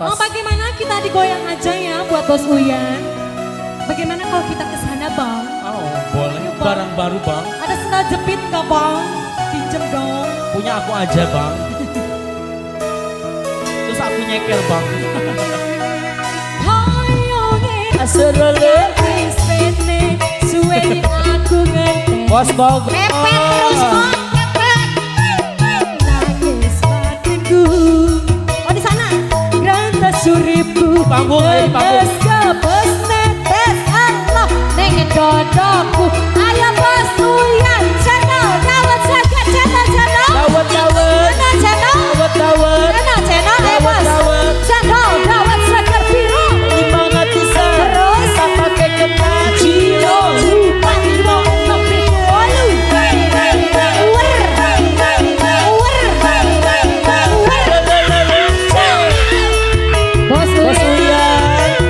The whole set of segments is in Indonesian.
Oh, bagaimana kita digoyang aja ya buat Bos Uyan? Bagaimana kalau kita ke sana, Bang? Oh, boleh. Barang baru, Bang. Ada sendal jepit nggak, Bang? Pinjem dong. Punya aku aja, Bang. Terus aku nyekel, Bang. Bos Bog. Mepet terus, Bang. Nangis batinku. Oh, di sana. Grantas suripu. Panggung, panggung. Kepes netes Allah. Nengen dodokku. Ayo Bos Uyan. Channel. Dawet saja channel. Dawet. Channel. Dawet. Channel. Bos. Channel. Dawet seger biru. Gimana bisa? Terus. Tak pakai kena cilo. Bos Uyan.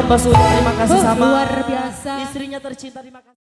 Bos Uya terima kasih sama luar biasa. istrinya tercinta terima kasih.